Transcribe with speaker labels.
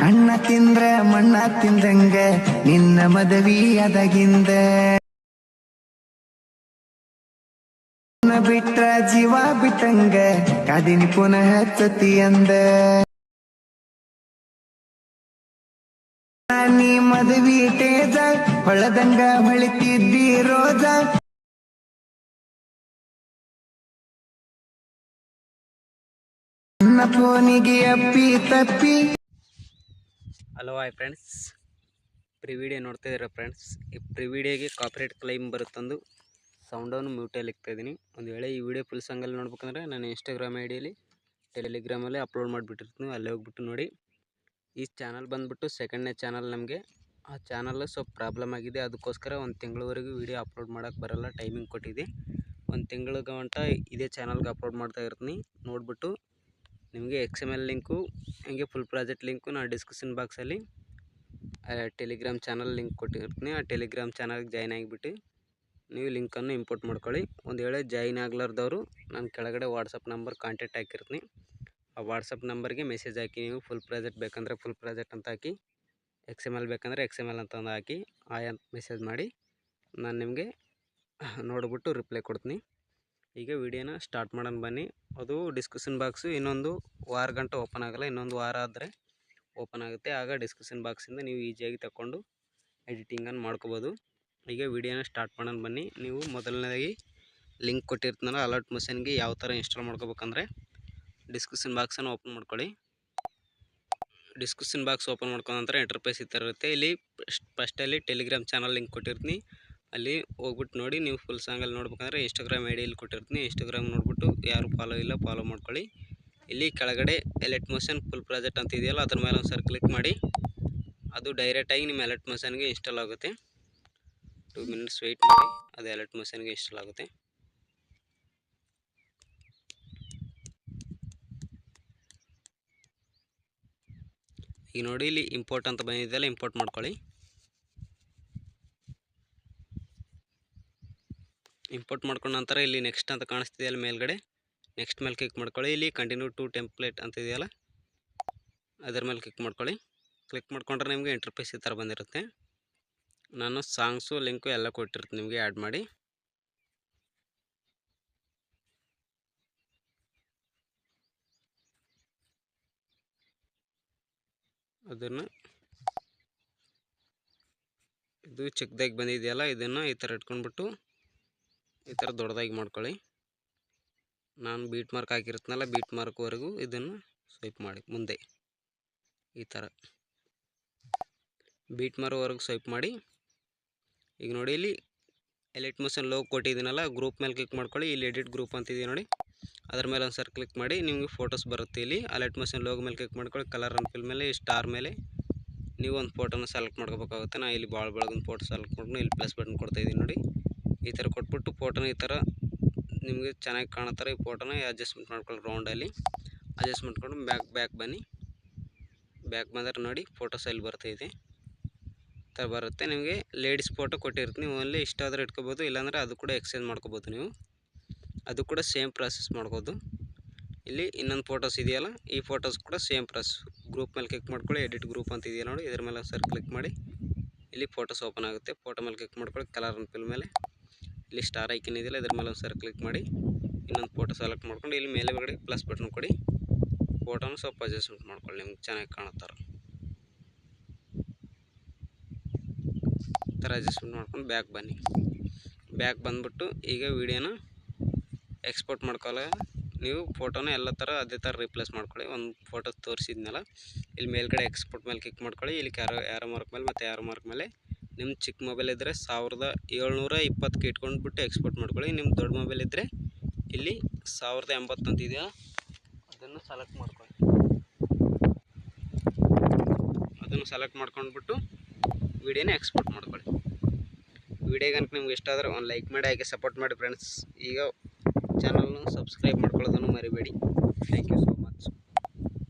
Speaker 1: ಅಣ್ಣ ತಿಂದ್ರ ಮಣ್ಣ ತಿಂದಂಗ ನಿನ್ನ ಮದವಿ ಅದಗಿಂದ ಬಿಟ್ರ ಜೀವ ಬಿಟ್ಟಂಗ ಕಾದಿನಿ ಪುನಃ ಹಚ್ಚತಿ ಅಂದ ನೀ ಮದವಿ ತೇಜ ಹೊಳದಂಗ ಹೊಳಿತಿದ್ದಿ ರೋಜ ನನ್ನ ಫೋನಿಗೆ ಅಪ್ಪಿ ತಪ್ಪಿ.
Speaker 2: ಹಲೋ ಹಾಯ್ ಫ್ರೆಂಡ್ಸ್, ಪ್ರಿವಿಡಿಯೋ ನೋಡ್ತಾ ಇದ್ದೀರಾ ಫ್ರೆಂಡ್ಸ್. ಈ ಪ್ರಿವಿಡಿಯೋಗೆ ಕಾಪಿರೈಟ್ ಕ್ಲೈಮ್ ಬರುತ್ತಂದು ಸೌಂಡನ್ನು ಮ್ಯೂಟಲ್ಲಿ ಇಕ್ತಾಯಿದ್ದೀನಿ. ಒಂದು ವೇಳೆ ಈ ವಿಡಿಯೋ ಫುಲ್ ಸಾಂಗಲ್ಲಿ ನೋಡ್ಬೇಕಂದ್ರೆ ನಾನು ಇನ್ಸ್ಟಾಗ್ರಾಮ್ ಐಡಿಯಲ್ಲಿ ಟೆಲಿಗ್ರಾಮಲ್ಲಿ ಅಪ್ಲೋಡ್ ಮಾಡಿಬಿಟ್ಟಿರ್ತೀನಿ, ಅಲ್ಲೇ ಹೋಗ್ಬಿಟ್ಟು ನೋಡಿ. ಈ ಚಾನಲ್ ಬಂದುಬಿಟ್ಟು ಸೆಕೆಂಡ್ನೇ ಚಾನಲ್. ನಮಗೆ ಆ ಚಾನಲ್ ಸ್ವಲ್ಪ ಪ್ರಾಬ್ಲಮ್ ಆಗಿದೆ, ಅದಕ್ಕೋಸ್ಕರ ಒಂದು ತಿಂಗಳವರೆಗೂ ವಿಡಿಯೋ ಅಪ್ಲೋಡ್ ಮಾಡೋಕ್ಕೆ ಬರೋಲ್ಲ, ಟೈಮಿಂಗ್ ಕೊಟ್ಟಿದೆ. ಒಂದು ತಿಂಗಳ ಗಂಟ ಇದೇ ಚಾನಲ್ಗೆ ಅಪ್ಲೋಡ್ ಮಾಡ್ತಾ ಇರ್ತೀನಿ. ನೋಡಿಬಿಟ್ಟು ನಿಮಗೆ XML ಲಿಂಕು ಹಂಗೆ ಫುಲ್ ಪ್ರಾಜೆಕ್ಟ್ ಲಿಂಕು ನಾನು ಡಿಸ್ಕ್ರಿಪ್ಷನ್ ಬಾಕ್ಸಲ್ಲಿ ಟೆಲಿಗ್ರಾಮ್ ಚಾನಲ್ ಲಿಂಕ್ ಕೊಟ್ಟಿರ್ತೀನಿ. ಆ ಟೆಲಿಗ್ರಾಮ್ ಚಾನಲ್ಗೆ ಜಾಯ್ನ್ ಆಗಿಬಿಟ್ಟು ನೀವು ಲಿಂಕನ್ನು ಇಂಪೋರ್ಟ್ ಮಾಡ್ಕೊಳ್ಳಿ. ಒಂದು ವೇಳೆ ಜಾಯ್ನ್ ಆಗಲಾರ್ದವರು ನಾನು ಕೆಳಗಡೆ ವಾಟ್ಸಪ್ ನಂಬರ್ ಕಾಂಟ್ಯಾಕ್ಟ್ ಹಾಕಿರ್ತೀನಿ. ಆ ವಾಟ್ಸಪ್ ನಂಬರ್ಗೆ ಮೆಸೇಜ್ ಹಾಕಿ, ನೀವು ಫುಲ್ ಪ್ರಾಜೆಕ್ಟ್ ಬೇಕಂದರೆ ಫುಲ್ ಪ್ರಾಜೆಕ್ಟ್ ಅಂತ ಹಾಕಿ, XML ಬೇಕಂದರೆ XML ಅಂತ ಹಾಕಿ ಆಯ್ ಅಂತ ಮೆಸೇಜ್ ಮಾಡಿ ನಾನು ನಿಮಗೆ ನೋಡಿಬಿಟ್ಟು ರಿಪ್ಲೈ ಕೊಡ್ತೀನಿ. ಈಗ ವಿಡಿಯೋನ ಸ್ಟಾರ್ಟ್ ಮಾಡೋಣ ಬನ್ನಿ. ಅದು ಡಿಸ್ಕ್ರಿಪ್ಷನ್ ಬಾಕ್ಸು ಇನ್ನೊಂದು ವಾರ ಗಂಟೆ ಓಪನ್ ಆಗೋಲ್ಲ, ಇನ್ನೊಂದು ವಾರ ಆದರೆ ಓಪನ್ ಆಗುತ್ತೆ. ಆಗ ಡಿಸ್ಕ್ರಿಪ್ಷನ್ ಬಾಕ್ಸಿಂದ ನೀವು ಈಸಿಯಾಗಿ ತಗೊಂಡು ಎಡಿಟಿಂಗನ್ನು ಮಾಡ್ಕೋಬೋದು. ಈಗ ವಿಡಿಯೋನ ಸ್ಟಾರ್ಟ್ ಮಾಡೋಣ ಬನ್ನಿ. ನೀವು ಮೊದಲನೇದಾಗಿ ಲಿಂಕ್ ಕೊಟ್ಟಿರ್ತೀನಲ್ಲ ಅಲರ್ಟ್ ಮಷನ್ಗೆ ಯಾವ ಥರ ಇನ್ಸ್ಟಾಲ್ ಮಾಡ್ಕೋಬೇಕಂದ್ರೆ ಡಿಸ್ಕ್ರಿಪ್ಷನ್ ಬಾಕ್ಸನ್ನು ಓಪನ್ ಮಾಡ್ಕೊಳ್ಳಿ. ಡಿಸ್ಕ್ರಿಪ್ಷನ್ ಬಾಕ್ಸ್ ಓಪನ್ ಮಾಡ್ಕೊಂಡ ನಂತರ ಇಂಟರ್ಫೇಸ್ ಈ ಥರ ಇರುತ್ತೆ. ಇಲ್ಲಿ ಫಸ್ಟಲ್ಲಿ ಟೆಲಿಗ್ರಾಮ್ ಚಾನಲ್ ಲಿಂಕ್ ಕೊಟ್ಟಿರ್ತೀನಿ, ಅಲ್ಲಿ ಹೋಗ್ಬಿಟ್ಟು ನೋಡಿ. ನೀವು ಫುಲ್ ಸಾಂಗಲ್ಲಿ ನೋಡ್ಬೇಕಂದ್ರೆ ಇನ್ಸ್ಟಾಗ್ರಾಮ್ ಐಡಿಯಲ್ಲಿ ಕೊಟ್ಟಿರ್ತೀನಿ, ಇನ್ಸ್ಟಾಗ್ರಾಮ್ ನೋಡಿಬಿಟ್ಟು ಯಾರು ಫಾಲೋ ಇಲ್ಲ ಫಾಲೋ ಮಾಡ್ಕೊಳ್ಳಿ. ಇಲ್ಲಿ ಕೆಳಗಡೆ ಎಲೆಟ್ ಮೋಷನ್ ಫುಲ್ ಪ್ರಾಜೆಕ್ಟ್ ಅಂತ ಇದೆಯಲ್ಲ, ಅದ್ರ ಮೇಲೆ ಒಂದು ಸರಿ ಕ್ಲಿಕ್ ಮಾಡಿ. ಅದು ಡೈರೆಕ್ಟಾಗಿ ನಿಮ್ಮ ಎಲೆಟ್ ಮೋಷನ್ಗೆ ಇನ್ಸ್ಟಾಲ್ ಆಗುತ್ತೆ. 2 ಮಿನಿಟ್ಸ್ ವೆಯ್ಟ್ ಮಾಡಿ, ಅದು ಎಲೆಟ್ ಮೋಷನ್ಗೆ ಇನ್ಸ್ಟಾಲ್ ಆಗುತ್ತೆ. ಈಗ ನೋಡಿ, ಇಲ್ಲಿ ಇಂಪೋರ್ಟ್ ಅಂತ ಬಂದಿದೆಯಲ್ಲ, ಇಂಪೋರ್ಟ್ ಮಾಡ್ಕೊಳ್ಳಿ. ಇಂಪೋರ್ಟ್ ಮಾಡ್ಕೊಂಡ ನಂತರ ಇಲ್ಲಿ ನೆಕ್ಸ್ಟ್ ಅಂತ ಕಾಣಿಸ್ತಿದೆಯಲ್ಲ ಮೇಲ್ಗಡೆ, ನೆಕ್ಸ್ಟ್ ಮೇಲೆ ಕ್ಲಿಕ್ ಮಾಡ್ಕೊಳ್ಳಿ. ಇಲ್ಲಿ ಕಂಟಿನ್ಯೂ ಟು ಟೆಂಪ್ಲೇಟ್ ಅಂತ ಇದೆಯಲ್ಲ, ಅದರ ಮೇಲೆ ಕ್ಲಿಕ್ ಮಾಡ್ಕೊಳ್ಳಿ. ಕ್ಲಿಕ್ ಮಾಡ್ಕೊಂಡ್ರೆ ನಿಮಗೆ ಇಂಟರ್ಫೇಸ್ ಈ ಥರ ಬಂದಿರುತ್ತೆ. ನಾನು ಸಾಂಗ್ಸು ಲಿಂಕು ಎಲ್ಲ ಕೊಟ್ಟಿರ್ತೀನಿ, ನಿಮಗೆ ಆ್ಯಡ್ ಮಾಡಿ. ಅದನ್ನು ಇದು ಚಿಕ್ಕದಾಗಿ ಬಂದಿದೆಯಲ್ಲ, ಇದನ್ನು ಈ ಥರ ಇಟ್ಕೊಂಡ್ಬಿಟ್ಟು ಈ ಥರ ದೊಡ್ಡದಾಗಿ ಮಾಡ್ಕೊಳ್ಳಿ. ನಾನು ಬೀಟ್ ಮಾರ್ಕ್ ಹಾಕಿರ್ತೀನಲ್ಲ, ಬೀಟ್ ಮಾರ್ಕ್ವರೆಗೂ ಇದನ್ನು ಸ್ವೈಪ್ ಮಾಡಿ ಮುಂದೆ ಈ ಥರ ಬೀಟ್ ಮಾರ್ಕ್ವರೆಗೂ ಸ್ವೈಪ್ ಮಾಡಿ. ಈಗ ನೋಡಿ, ಇಲ್ಲಿ ಎಲೆಟ್ ಮೋಷನ್ ಲೋಗೋ ಕೊಟ್ಟಿದ್ದೀನಲ್ಲ, ಗ್ರೂಪ್ ಮೇಲೆ ಕ್ಲಿಕ್ ಮಾಡ್ಕೊಳ್ಳಿ. ಇಲ್ಲಿ ಎಡಿಟ್ ಗ್ರೂಪ್ ಅಂತಿದೆ ನೋಡಿ, ಅದ್ರ ಮೇಲೆ ಒಂದು ಸರಿ ಕ್ಲಿಕ್ ಮಾಡಿ. ನಿಮಗೆ ಫೋಟೋಸ್ ಬರುತ್ತೆ. ಇಲ್ಲಿ ಎಲೆಟ್ ಮೋಷನ್ ಲೋಗೋ ಮೇಲೆ ಕ್ಲಿಕ್ ಮಾಡ್ಕೊಳ್ಳಿ. ಕಲರ್ ಆ್ಯಂಡ್ ಫಿಲ್ ಮೇಲೆ ಸ್ಟಾರ್ ಮೇಲೆ ನೀವು ಒಂದು ಫೋಟೋನ ಸೆಲೆಕ್ಟ್ ಮಾಡ್ಕೋಬೇಕಾಗುತ್ತೆ. ನಾನು ಇಲ್ಲಿ ಭಾಳ ಬೆಳಗಿನ ಫೋಟೋ ಸೆಲೆಕ್ಟ್ ಮಾಡ್ಕೊಂಡು ಇಲ್ಲಿ ಪ್ಲಸ್ ಬಟನ್ ಕೊಡ್ತಾಯಿದ್ದೀನಿ ನೋಡಿ. ಈ ಥರ ಕೊಟ್ಬಿಟ್ಟು ಫೋಟೋನ ಈ ಥರ ನಿಮಗೆ ಚೆನ್ನಾಗಿ ಕಾಣೋ ಥರ ಈ ಫೋಟೋನ ಅಡ್ಜಸ್ಟ್ಮೆಂಟ್ ಮಾಡ್ಕೊಳ್ಳಿ. ರೌಂಡಲ್ಲಿ ಅಡ್ಜಸ್ಟ್ ಮಾಡ್ಕೊಂಡು ಬ್ಯಾಕ್ ಬನ್ನಿ. ಬ್ಯಾಕ್ ಬಂದರೆ ನೋಡಿ ಫೋಟೋಸ್ ಎಲ್ಲಿ ಬರ್ತಾಯಿದೆ ಈ ಥರ ಬರುತ್ತೆ. ನಿಮಗೆ ಲೇಡೀಸ್ ಫೋಟೋ ಕೊಟ್ಟಿರ್ತೀನಿ, ಓನ್ಲಿ ಇಷ್ಟ ಆದರೆ ಇಟ್ಕೋಬೋದು, ಇಲ್ಲಾಂದರೆ ಅದು ಕೂಡ ಎಕ್ಸ್ಚೇಂಜ್ ಮಾಡ್ಕೋಬೋದು. ನೀವು ಅದು ಕೂಡ ಸೇಮ್ ಪ್ರಾಸೆಸ್ ಮಾಡ್ಬೋದು. ಇಲ್ಲಿ ಇನ್ನೊಂದು ಫೋಟೋಸ್ ಇದೆಯಲ್ಲ, ಈ ಫೋಟೋಸ್ ಕೂಡ ಸೇಮ್ ಪ್ರಾಸೆಸ್. ಗ್ರೂಪ್ ಮೇಲೆ ಕ್ಲಿಕ್ ಮಾಡ್ಕೊಳ್ಳಿ. ಎಡಿಟ್ ಗ್ರೂಪ್ ಅಂತ ಇದೆಯಾ ನೋಡಿ, ಇದ್ರ ಮೇಲೆ ಸರ್ ಕ್ಲಿಕ್ ಮಾಡಿ. ಇಲ್ಲಿ ಫೋಟೋಸ್ ಓಪನ್ ಆಗುತ್ತೆ. ಫೋಟೋ ಮೇಲೆ ಕ್ಲಿಕ್ ಮಾಡ್ಕೊಳ್ಳಿ. ಕಲರ್ ಆ್ಯಂಡ್ ಫಿಲ್ ಮೇಲೆ ಇಲ್ಲಿ ಸ್ಟಾರ್ ಐಕನ್ ಇದೆಯಲ್ಲ, ಇದ್ರ ಮೇಲೆ ಒಂದು ಸರ್ ಕ್ಲಿಕ್ ಮಾಡಿ. ಇನ್ನೊಂದು ಫೋಟೋ ಸೆಲೆಕ್ಟ್ ಮಾಡ್ಕೊಂಡು ಇಲ್ಲಿ ಮೇಲೆಗಡೆ ಪ್ಲಸ್ ಬಟನ್ ಕೊಡಿ. ಫೋಟೋನ ಸ್ವಲ್ಪ ಅಡ್ಜಸ್ಟ್ಮೆಂಟ್ ಮಾಡ್ಕೊಳ್ಳಿ, ನಿಮ್ಗೆ ಚೆನ್ನಾಗಿ ಕಾಣುತ್ತಾರೆ ಈ ಥರ ಅಡ್ಜಸ್ಟ್ಮೆಂಟ್ ಮಾಡ್ಕೊಂಡು ಬ್ಯಾಕ್ ಬನ್ನಿ. ಬ್ಯಾಕ್ ಬಂದುಬಿಟ್ಟು ಈಗ ವಿಡಿಯೋನ ಎಕ್ಸ್ಪೋರ್ಟ್ ಮಾಡ್ಕೊಳ್ಳೋ. ನೀವು ಫೋಟೋನ ಎಲ್ಲ ಥರ ಅದೇ ಥರ ರಿಪ್ಲೇಸ್ ಮಾಡ್ಕೊಳ್ಳಿ. ಒಂದು ಫೋಟೋ ತೋರಿಸಿದ್ನಲ್ಲ, ಇಲ್ಲಿ ಮೇಲ್ಗಡೆ ಎಕ್ಸ್ಪೋರ್ಟ್ ಮೇಲೆ ಕ್ಲಿಕ್ ಮಾಡ್ಕೊಳ್ಳಿ. ಇಲ್ಲಿ ಯಾರೋ ಮಾರ್ಕ್ ಮೇಲೆ ಮತ್ತು ಯಾರೋ ಮಾರ್ಕ್ ಮೇಲೆ ನಿಮ್ಮ ಚಿಕ್ಕ ಮೊಬೈಲ್ ಇದ್ದರೆ 1720ಕ್ಕೆ ಇಟ್ಕೊಂಡ್ಬಿಟ್ಟು ಎಕ್ಸ್ಪೋರ್ಟ್ ಮಾಡ್ಕೊಳ್ಳಿ. ನಿಮ್ಮ ದೊಡ್ಡ ಮೊಬೈಲ್ ಇದ್ದರೆ ಇಲ್ಲಿ 1080 ಅಂತ ಇದೆಯಾ, ಅದನ್ನು ಸೆಲೆಕ್ಟ್ ಮಾಡ್ಕೊಳ್ಳಿ. ಅದನ್ನು ಸೆಲೆಕ್ಟ್ ಮಾಡ್ಕೊಂಡ್ಬಿಟ್ಟು ವಿಡಿಯೋನ ಎಕ್ಸ್ಪೋರ್ಟ್ ಮಾಡ್ಕೊಳ್ಳಿ. ವಿಡಿಯೋಗಂತ ನಿಮ್ಗೆ ಇಷ್ಟ ಆದರೆ ಒಂದು ಲೈಕ್ ಮಾಡಿ, ಹಾಗೆ ಸಪೋರ್ಟ್ ಮಾಡಿ ಫ್ರೆಂಡ್ಸ್. ಈಗ ಚಾನಲ್ನ ಸಬ್ಸ್ಕ್ರೈಬ್ ಮಾಡ್ಕೊಳ್ಳೋದನ್ನು ಮರಿಬೇಡಿ. Thank you.